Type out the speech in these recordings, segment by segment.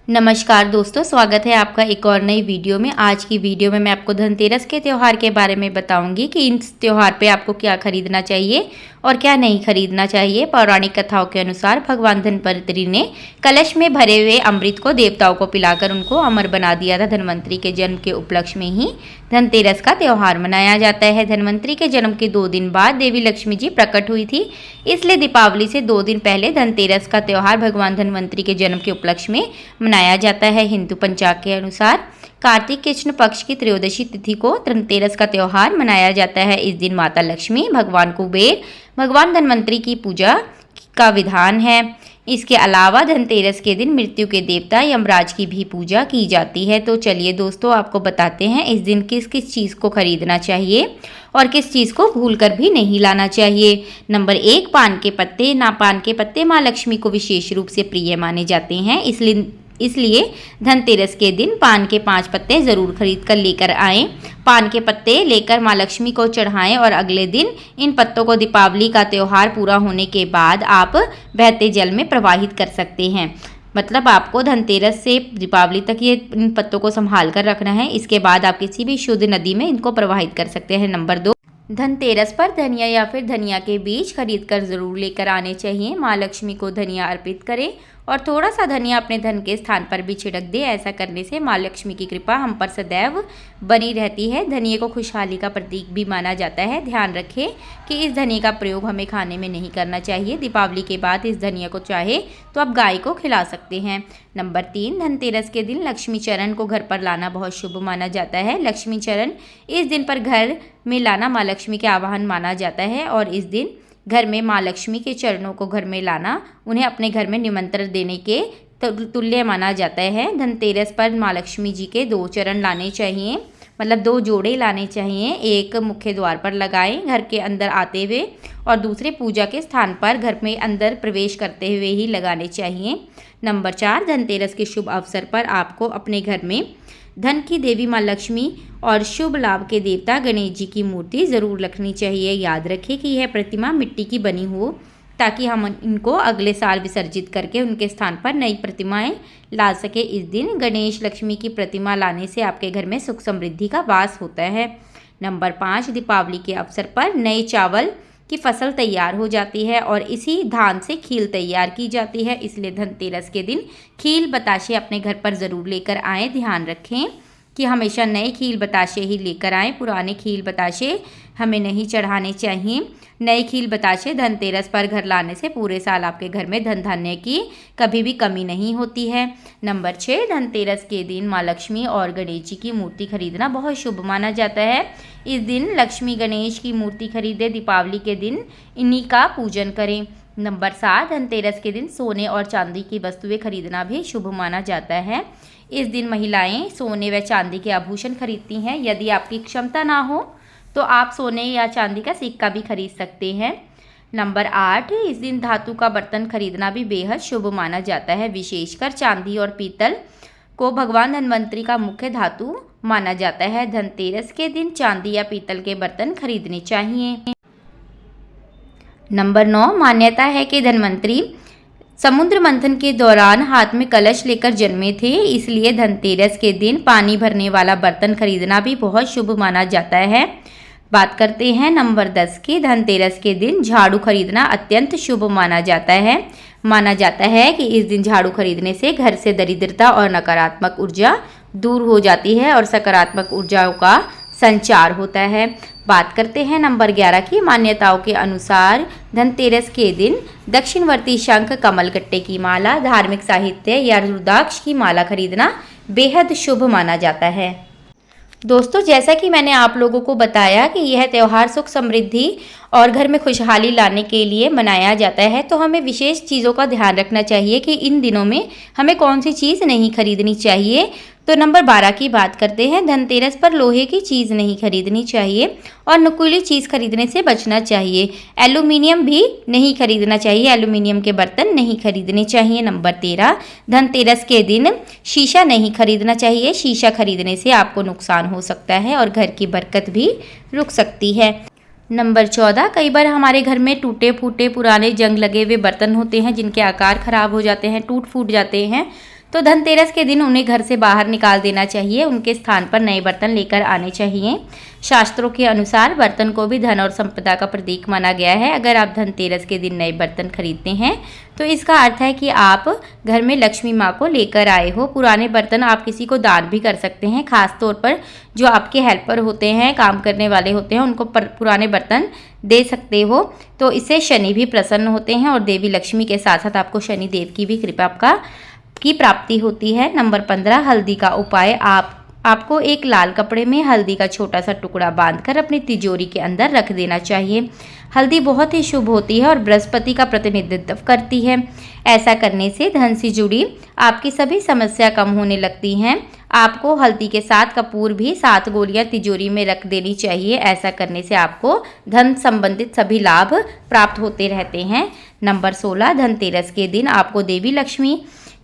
नमस्कार दोस्तों, स्वागत है आपका एक और नई वीडियो में। आज की वीडियो में मैं आपको धनतेरस के त्यौहार के बारे में बताऊंगी कि इस त्यौहार पे आपको क्या खरीदना चाहिए और क्या नहीं खरीदना चाहिए। पौराणिक कथाओं के अनुसार भगवान धनवंतरि ने कलश में भरे हुए अमृत को देवताओं को पिलाकर उनको अमर बना दिया था। धनवंतरि के जन्म के उपलक्ष्य में ही धनतेरस का त्यौहार मनाया जाता है। धनवंतरि के जन्म के 2 दिन बाद देवी लक्ष्मी जी प्रकट हुई थी, इसलिए दीपावली से 2 दिन पहले धनतेरस का त्यौहार भगवान धनवंतरि के जन्म के उपलक्ष्य में मनाया जाता है। हिंदू पंचांग के अनुसार कार्तिक कृष्ण पक्ष की त्रयोदशी तिथि को धनतेरस का त्यौहार मनाया जाता है। इस दिन माता लक्ष्मी, भगवान कुबेर, भगवान धनवंतरि की पूजा का विधान है। इसके अलावा धनतेरस के दिन मृत्यु के देवता यमराज की भी पूजा की जाती है। तो चलिए दोस्तों, आपको बताते हैं इस दिन किस किस चीज़ को खरीदना चाहिए और किस चीज़ को भूलकर भी नहीं लाना चाहिए। नंबर 1, पान के पत्ते। ना पान के पत्ते माँ लक्ष्मी को विशेष रूप से प्रिय माने जाते हैं, इसलिए धनतेरस के दिन पान के 5 पत्ते ज़रूर खरीद कर लेकर आएँ। पान के पत्ते लेकर माँ लक्ष्मी को चढ़ाएं और अगले दिन इन पत्तों को दीपावली का त्यौहार पूरा होने के बाद आप बहते जल में प्रवाहित कर सकते हैं। मतलब आपको धनतेरस से दीपावली तक ये इन पत्तों को संभाल कर रखना है। इसके बाद आप किसी भी शुद्ध नदी में इनको प्रवाहित कर सकते हैं। नंबर 2, धनतेरस पर धनिया या फिर धनिया के बीज खरीद कर ज़रूर लेकर आने चाहिए। माँ लक्ष्मी को धनिया अर्पित करें और थोड़ा सा धनिया अपने धन के स्थान पर भी छिड़क दे। ऐसा करने से माँ लक्ष्मी की कृपा हम पर सदैव बनी रहती है। धनिये को खुशहाली का प्रतीक भी माना जाता है। ध्यान रखें कि इस धनिये का प्रयोग हमें खाने में नहीं करना चाहिए। दीपावली के बाद इस धनिया को चाहे तो आप गाय को खिला सकते हैं। नंबर 3, धनतेरस के दिन लक्ष्मी चरण को घर पर लाना बहुत शुभ माना जाता है। लक्ष्मी चरण इस दिन पर घर में लाना माँ लक्ष्मी के आवाहन माना जाता है और इस दिन घर में माँ लक्ष्मी के चरणों को घर में लाना उन्हें अपने घर में निमंत्रण देने के तुल्य माना जाता है। धनतेरस पर माँ लक्ष्मी जी के 2 चरण लाने चाहिए, मतलब 2 जोड़े लाने चाहिए। एक मुख्य द्वार पर लगाएं घर के अंदर आते हुए और दूसरे पूजा के स्थान पर घर में अंदर प्रवेश करते हुए ही लगाने चाहिए। नंबर 4, धनतेरस के शुभ अवसर पर आपको अपने घर में धन की देवी माँ लक्ष्मी और शुभ लाभ के देवता गणेश जी की मूर्ति ज़रूर रखनी चाहिए। याद रखें कि यह प्रतिमा मिट्टी की बनी हो ताकि हम इनको अगले साल विसर्जित करके उनके स्थान पर नई प्रतिमाएं ला सके। इस दिन गणेश लक्ष्मी की प्रतिमा लाने से आपके घर में सुख समृद्धि का वास होता है। नंबर 5, दीपावली के अवसर पर नए चावल की फसल तैयार हो जाती है और इसी धान से खील तैयार की जाती है, इसलिए धनतेरस के दिन खील बताशे अपने घर पर ज़रूर लेकर आएँ। ध्यान रखें कि हमेशा नए खील बताशे ही लेकर आएँ, पुराने खील बताशे हमें नहीं चढ़ाने चाहिए। नए खील बताशे धनतेरस पर घर लाने से पूरे साल आपके घर में धन धान्य की कभी भी कमी नहीं होती है। नंबर 6, धनतेरस के दिन माँ लक्ष्मी और गणेश जी की मूर्ति खरीदना बहुत शुभ माना जाता है। इस दिन लक्ष्मी गणेश की मूर्ति खरीदे, दीपावली के दिन इन्हीं का पूजन करें। नंबर 7, धनतेरस के दिन सोने और चांदी की वस्तुएं खरीदना भी शुभ माना जाता है। इस दिन महिलाएं सोने व चांदी के आभूषण खरीदती हैं। यदि आपकी क्षमता ना हो तो आप सोने या चांदी का सिक्का भी खरीद सकते हैं। नंबर 8, इस दिन धातु का बर्तन खरीदना भी बेहद शुभ माना जाता है। विशेषकर चांदी और पीतल को भगवान धनवंतरि का मुख्य धातु माना जाता है। धनतेरस के दिन चांदी या पीतल के बर्तन खरीदने चाहिए। नंबर 9, मान्यता है कि धनवंतरि समुद्र मंथन के दौरान हाथ में कलश लेकर जन्मे थे, इसलिए धनतेरस के दिन पानी भरने वाला बर्तन खरीदना भी बहुत शुभ माना जाता है। बात करते हैं नंबर 10 की। धनतेरस के दिन झाड़ू खरीदना अत्यंत शुभ माना जाता है। माना जाता है कि इस दिन झाड़ू खरीदने से घर से दरिद्रता और नकारात्मक ऊर्जा दूर हो जाती है और सकारात्मक ऊर्जाओं का संचार होता है। बात करते हैं नंबर 11 की। मान्यताओं के अनुसार धनतेरस के दिन दक्षिणवर्ती शंख, कमलगट्टे की माला, धार्मिक साहित्य या रुद्राक्ष की माला खरीदना बेहद शुभ माना जाता है। दोस्तों, जैसा कि मैंने आप लोगों को बताया कि यह त्यौहार सुख समृद्धि और घर में खुशहाली लाने के लिए मनाया जाता है, तो हमें विशेष चीज़ों का ध्यान रखना चाहिए कि इन दिनों में हमें कौन सी चीज़ नहीं खरीदनी चाहिए। तो नंबर 12 की बात करते हैं। धनतेरस पर लोहे की चीज़ नहीं खरीदनी चाहिए और नुकीली चीज़ खरीदने से बचना चाहिए। एल्यूमिनियम भी नहीं खरीदना चाहिए, एल्यूमिनियम के बर्तन नहीं खरीदने चाहिए। नंबर 13, धनतेरस के दिन शीशा नहीं खरीदना चाहिए। शीशा खरीदने से आपको नुकसान हो सकता है और घर की बरकत भी रुक सकती है। नंबर 14, कई बार हमारे घर में टूटे फूटे पुराने जंग लगे हुए बर्तन होते हैं जिनके आकार खराब हो जाते हैं, टूट फूट जाते हैं, तो धनतेरस के दिन उन्हें घर से बाहर निकाल देना चाहिए, उनके स्थान पर नए बर्तन लेकर आने चाहिए। शास्त्रों के अनुसार बर्तन को भी धन और संपदा का प्रतीक माना गया है। अगर आप धनतेरस के दिन नए बर्तन खरीदते हैं तो इसका अर्थ है कि आप घर में लक्ष्मी माँ को लेकर आए हो। पुराने बर्तन आप किसी को दान भी कर सकते हैं, खास तौर पर जो आपके हेल्पर होते हैं, काम करने वाले होते हैं, उनको पुराने बर्तन दे सकते हो। तो इससे शनि भी प्रसन्न होते हैं और देवी लक्ष्मी के साथ साथ आपको शनि देव की भी कृपा की प्राप्ति होती है। नंबर 15, हल्दी का उपाय। आपको एक लाल कपड़े में हल्दी का छोटा सा टुकड़ा बांधकर अपनी तिजोरी के अंदर रख देना चाहिए। हल्दी बहुत ही शुभ होती है और बृहस्पति का प्रतिनिधित्व करती है। ऐसा करने से धन से जुड़ी आपकी सभी समस्या कम होने लगती हैं। आपको हल्दी के साथ कपूर भी 7 गोलियां तिजोरी में रख देनी चाहिए। ऐसा करने से आपको धन संबंधित सभी लाभ प्राप्त होते रहते हैं। नंबर 16, धनतेरस के दिन आपको देवी लक्ष्मी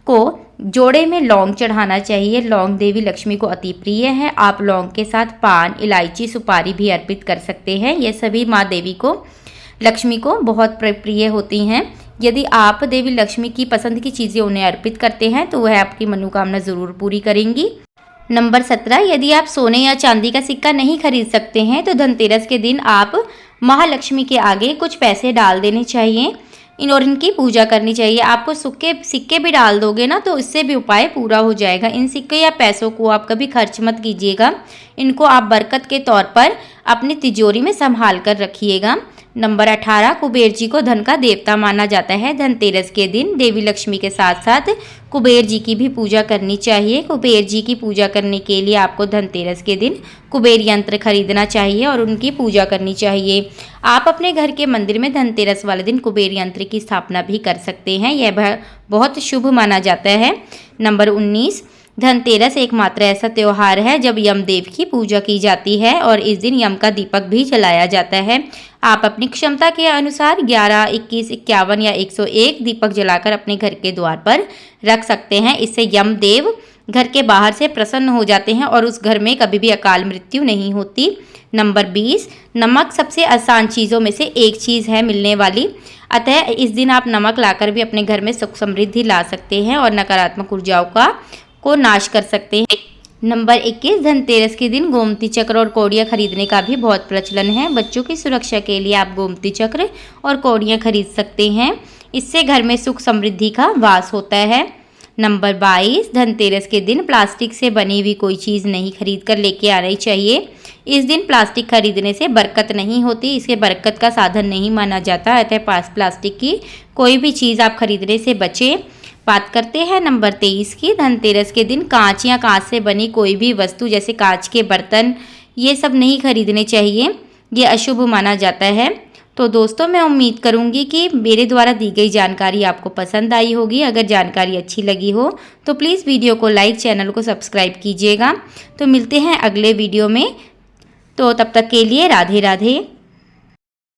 को जोड़े में लौंग चढ़ाना चाहिए। लौंग देवी लक्ष्मी को अति प्रिय है। आप लौंग के साथ पान, इलायची, सुपारी भी अर्पित कर सकते हैं। ये सभी माँ देवी को, लक्ष्मी को बहुत प्रिय होती हैं। यदि आप देवी लक्ष्मी की पसंद की चीज़ें उन्हें अर्पित करते हैं तो वह आपकी मनोकामना ज़रूर पूरी करेंगी। नंबर 17, यदि आप सोने या चांदी का सिक्का नहीं खरीद सकते हैं तो धनतेरस के दिन आप महालक्ष्मी के आगे कुछ पैसे डाल देने चाहिए और इनकी पूजा करनी चाहिए। आपको सूखे सिक्के भी डाल दोगे ना तो इससे भी उपाय पूरा हो जाएगा। इन सिक्के या पैसों को आप कभी खर्च मत कीजिएगा। इनको आप बरकत के तौर पर अपनी तिजोरी में संभाल कर रखिएगा। नंबर 18, कुबेर जी को धन का देवता माना जाता है। धनतेरस के दिन देवी लक्ष्मी के साथ साथ कुबेर जी की भी पूजा करनी चाहिए। कुबेर जी की पूजा करने के लिए आपको धनतेरस के दिन कुबेर यंत्र खरीदना चाहिए और उनकी पूजा करनी चाहिए। आप अपने घर के मंदिर में धनतेरस वाले दिन कुबेर यंत्र की स्थापना भी कर सकते हैं। यह बहुत शुभ माना जाता है। नंबर 19, धनतेरस एकमात्र ऐसा त्यौहार है जब यमदेव की पूजा की जाती है और इस दिन यम का दीपक भी जलाया जाता है। आप अपनी क्षमता के अनुसार 11, 21, 51 या 101 दीपक जलाकर अपने घर के द्वार पर रख सकते हैं। इससे यमदेव घर के बाहर से प्रसन्न हो जाते हैं और उस घर में कभी भी अकाल मृत्यु नहीं होती। नंबर 20, नमक सबसे आसान चीज़ों में से एक चीज़ है मिलने वाली, अतः इस दिन आप नमक लाकर भी अपने घर में सुख समृद्धि ला सकते हैं और नकारात्मक ऊर्जाओं को नाश कर सकते हैं। नंबर 21, धनतेरस के दिन गोमती चक्र और कौड़ियाँ खरीदने का भी बहुत प्रचलन है। बच्चों की सुरक्षा के लिए आप गोमती चक्र और कौड़ियाँ खरीद सकते हैं। इससे घर में सुख समृद्धि का वास होता है। नंबर 22, धनतेरस के दिन प्लास्टिक से बनी हुई कोई चीज़ नहीं खरीद कर लेके आनी चाहिए। इस दिन प्लास्टिक खरीदने से बरकत नहीं होती, इसे बरकत का साधन नहीं माना जाता। अतः प्लास्टिक की कोई भी चीज़ आप खरीदने से बचें। बात करते हैं नंबर 23 की। धनतेरस के दिन कांच या कांच से बनी कोई भी वस्तु जैसे कांच के बर्तन ये सब नहीं खरीदने चाहिए, ये अशुभ माना जाता है। तो दोस्तों, मैं उम्मीद करूंगी कि मेरे द्वारा दी गई जानकारी आपको पसंद आई होगी। अगर जानकारी अच्छी लगी हो तो प्लीज़ वीडियो को लाइक, चैनल को सब्सक्राइब कीजिएगा। तो मिलते हैं अगले वीडियो में। तो तब तक के लिए राधे राधे।